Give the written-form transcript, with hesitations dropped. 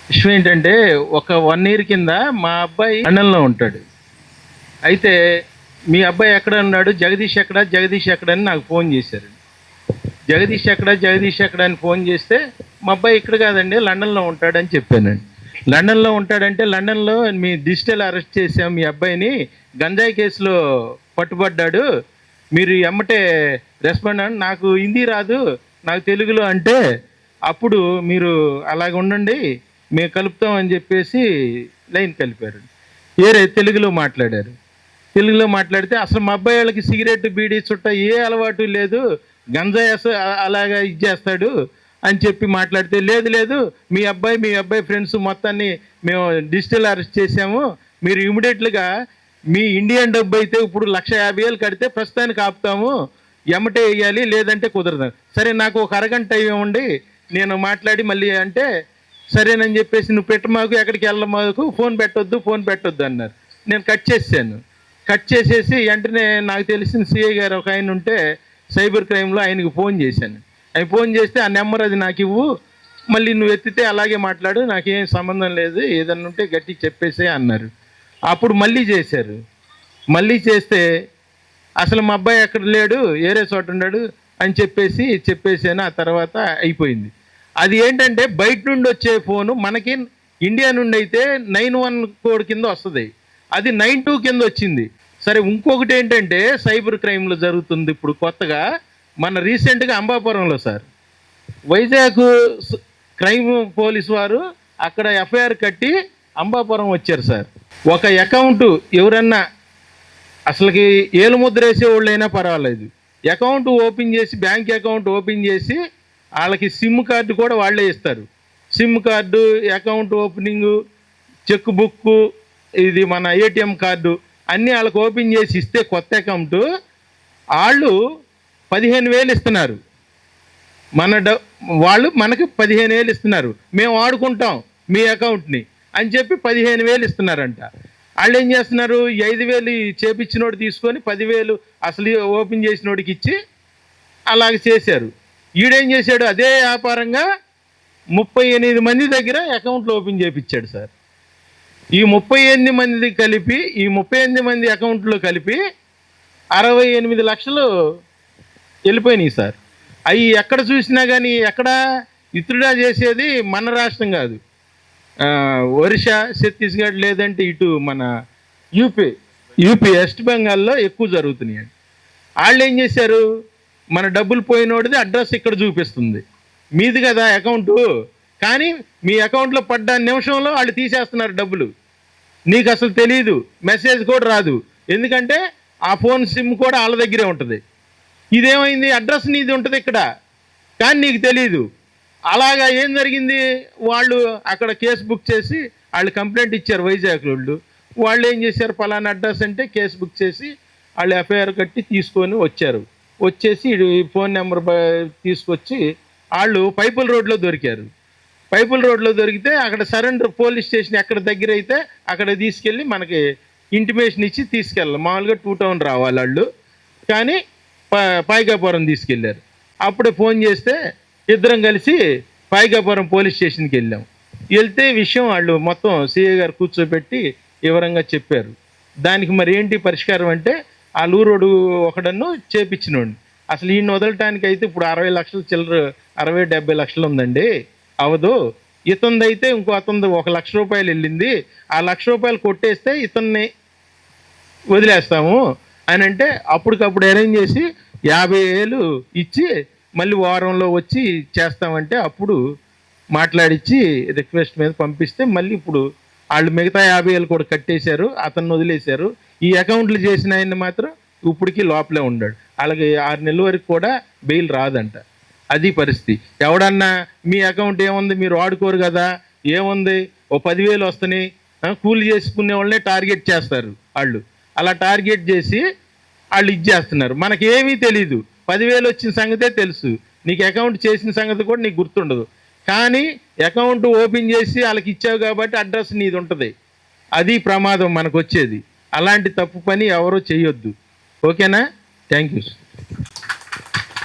విషయం ఏంటంటే ఒక 1 ఇయర్ కింద మా అబ్బాయి లండన్లో ఉంటాడు. అయితే మీ అబ్బాయి ఎక్కడ ఉన్నాడు, జగదీష్ ఎక్కడ, జగదీష్ ఎక్కడ అని నాకు ఫోన్ చేశారు. జగదీష్ ఎక్కడ, జగదీష్ ఎక్కడ అని ఫోన్ చేస్తే మా అబ్బాయి ఇక్కడ కాదండి లండన్లో ఉంటాడని చెప్పానండి. లండన్లో ఉంటాడంటే లండన్లో మీ డిజిటల్ అరెస్ట్ చేసాం, మీ అబ్బాయిని గంజాయి కేసులో పట్టుబడ్డాడు, మీరు ఎమ్మటే రెస్పాండ్ అని. నాకు హిందీ రాదు, నాకు తెలుగులో అంటే అప్పుడు మీరు అలాగ ఉండండి మేము కలుపుతాం అని చెప్పేసి లైన్ కలిపారు. తెలుగులో మాట్లాడారు. తెలుగులో మాట్లాడితే అసలు మా అబ్బాయి వాళ్ళకి సిగరెట్ బీడీ చుట్ట ఏ అలవాటు లేదు, గంజాయి అలాగా ఇచ్చేస్తాడు అని చెప్పి మాట్లాడితే, లేదు లేదు మీ అబ్బాయి ఫ్రెండ్స్ మొత్తాన్ని మేము డిజిటల్ అరెస్ట్ చేసాము, మీరు ఇమీడియట్లుగా మీ ఇండియన్ డబ్బు అయితే ఇప్పుడు 1,50,000 కడితే ప్రస్తుతానికి ఆపుతాము, ఎమ్మటే వేయాలి లేదంటే కుదరదు. సరే నాకు ఒక అరగంట ఇవ్వండి నేను మాట్లాడి మళ్ళీ అంటే, సరేనని చెప్పేసి నువ్వు పెట్టమాకు, ఎక్కడికి వెళ్ళమాకు, ఫోన్ పెట్టొద్దు అన్నారు. నేను కట్ చేశాను. కట్ చేసేసి వెంటనే నాకు తెలిసిన సిఐ గారు ఒక ఆయన ఉంటే సైబర్ క్రైమ్లో ఆయనకి ఫోన్ చేశాను. ఆయన ఫోన్ చేస్తే ఆ నెంబర్ అది నాకు ఇవ్వు, మళ్ళీ నువ్వు ఎత్తితే అలాగే మాట్లాడు, నాకేం సంబంధం లేదు, ఏదన్నా ఉంటే గట్టిగా చెప్పేసే అన్నారు. అప్పుడు మళ్ళీ చేశారు. మళ్ళీ చేస్తే అసలు మా అబ్బాయి ఎక్కడ లేడు, ఏరే చోట ఉన్నాడు అని చెప్పేసాను. ఆ తర్వాత అయిపోయింది. అది ఏంటంటే బయట నుండి వచ్చే ఫోను మనకి ఇండియా నుండి అయితే 91 కోడ్ కింద వస్తుంది, అది 92 కింద వచ్చింది. సరే ఇంకొకటి ఏంటంటే సైబర్ క్రైమ్లో జరుగుతుంది ఇప్పుడు కొత్తగా, మన రీసెంట్గా అంబాపురంలో సార్ వైజాగ్ క్రైమ్ పోలీసు వారు అక్కడ ఎఫ్ఐఆర్ కట్టి అంబాపురం వచ్చారు సార్. ఒక అకౌంట్ ఎవరన్నా అసలుకి ఏలు ముద్ర వేసే వాళ్ళైనా పర్వాలేదు, అకౌంట్ ఓపెన్ చేసి బ్యాంక్ అకౌంట్ ఓపెన్ చేసి వాళ్ళకి సిమ్ కార్డు కూడా వాళ్ళే ఇస్తారు. SIM card, account opening, cheque book, ఇది మన ఏటీఎం కార్డు అన్నీ వాళ్ళకి ఓపెన్ చేసి ఇస్తే కొత్త అకౌంట్ వాళ్ళు 15,000 ఇస్తున్నారు. వాళ్ళు మనకి 15,000 ఇస్తున్నారు, మేము వాడుకుంటాం మీ అకౌంట్ని అని చెప్పి 15,000 ఇస్తున్నారంట. వాళ్ళు ఏం చేస్తున్నారు, 5,000 చేపించినోడు తీసుకొని 10,000 అసలు ఓపెన్ చేసినోడికి ఇచ్చి అలాగ చేశారు. ఈడేం చేశాడు, అదే వ్యాపారంగా 38 మంది దగ్గర అకౌంట్లు ఓపెన్ చేయించాడు సార్. ఈ 38 మంది కలిపి, ఈ 38 మంది అకౌంట్లో కలిపి 68 లక్షలు వెళ్ళిపోయినాయి సార్. అవి ఎక్కడ చూసినా కానీ ఎక్కడ ఇతరుడా చేసేది మన రాష్ట్రం కాదు, ఒరిస్సా, ఛత్తీస్గఢ్ లేదంటే ఇటు మన యూపీ వెస్ట్ బెంగాల్లో ఎక్కువ జరుగుతున్నాయి. వాళ్ళు ఏం చేశారు, మన డబ్బులు పోయినోడిది అడ్రస్ ఇక్కడ చూపిస్తుంది, మీది కదా అకౌంటు, కానీ మీ అకౌంట్లో పడ్డ నిమిషంలో వాళ్ళు తీసేస్తున్నారు డబ్బులు. నీకు అసలు తెలియదు, మెసేజ్ కూడా రాదు, ఎందుకంటే ఆ ఫోన్ సిమ్ కూడా వాళ్ళ దగ్గరే ఉంటుంది. ఇదేమైంది, అడ్రస్ నీది ఉంటుంది ఇక్కడ కానీ నీకు తెలీదు. అలాగా ఏం జరిగింది, వాళ్ళు అక్కడ కేసు బుక్ చేసి వాళ్ళు కంప్లైంట్ ఇచ్చారు వైజాగ్ వాళ్ళు ఏం చేశారు, పలానా అడ్రస్ అంటే కేసు బుక్ చేసి వాళ్ళు ఎఫ్ఐఆర్ కట్టి తీసుకొని వచ్చేసి ఫోన్ నెంబర్ తీసుకొచ్చి వాళ్ళు పైపుల్ రోడ్లో దొరికారు. పైపుల్ రోడ్లో దొరికితే అక్కడ సరెండర్ పోలీస్ స్టేషన్ ఎక్కడ దగ్గర అయితే అక్కడ తీసుకెళ్ళి మనకి ఇంటిమేషన్ ఇచ్చి తీసుకెళ్ళాలి. మామూలుగా 2 టౌన్ రావాలి వాళ్ళు, కానీ పాయికాపురం తీసుకెళ్ళారు. అప్పుడే ఫోన్ చేస్తే ఇద్దరం కలిసి పాయికాపురం పోలీస్ స్టేషన్కి వెళ్తే విషయం వాళ్ళు మొత్తం సిఐ గారు కూర్చోబెట్టి వివరంగా చెప్పారు. దానికి మరి ఏంటి పరిష్కారం అంటే ఆ లూరోడు ఒకడన్ను చేపించినోండి. అసలు ఈయన వదలటానికి అయితే ఇప్పుడు 60 లక్షల చిల్లర, 60-70 లక్షలు ఉందండి, అవదు. ఇతంది అయితే ఇంకో అతంది 1 లక్ష రూపాయలు వెళ్ళింది, ఆ 1 లక్ష రూపాయలు కొట్టేస్తే ఇతన్ని వదిలేస్తాము అని అంటే అప్పటికప్పుడు అరేంజ్ చేసి 50,000 ఇచ్చి మళ్ళీ వారంలో వచ్చి చేస్తామంటే అప్పుడు మాట్లాడించి రిక్వెస్ట్ మీద పంపిస్తే మళ్ళీ ఇప్పుడు వాళ్ళు మిగతా 50,000 కూడా కట్టేశారు, అతన్ని వదిలేశారు. ఈ అకౌంట్లు చేసిన ఆయన్ని మాత్రం ఇప్పటికీ లోపలే ఉన్నాడు. అలాగే 6 నెలల వరకు కూడా బెయిల్ రాదంట. అది పరిస్థితి. ఎవడన్నా మీ అకౌంట్ ఏముంది మీరు వాడుకోరు కదా, ఏముంది ఓ 10,000 వస్తున్నాయి, కూలి చేసుకునే వాళ్ళనే టార్గెట్ చేస్తారు వాళ్ళు. అలా టార్గెట్ చేసి వాళ్ళు ఇచ్చేస్తున్నారు. మనకేమీ తెలీదు, 10,000 వచ్చిన సంగతే తెలుసు, నీకు అకౌంట్ చేసిన సంగతి కూడా నీకు గుర్తుండదు. కానీ అకౌంట్ ఓపెన్ చేసి వాళ్ళకి ఇచ్చావు కాబట్టి అడ్రస్ నీది ఉంటుంది. అది ప్రమాదం మనకు వచ్చేది. అలాంటి తప్పు పని ఎవరో చేయొద్దు. ఓకేనా? Thank you.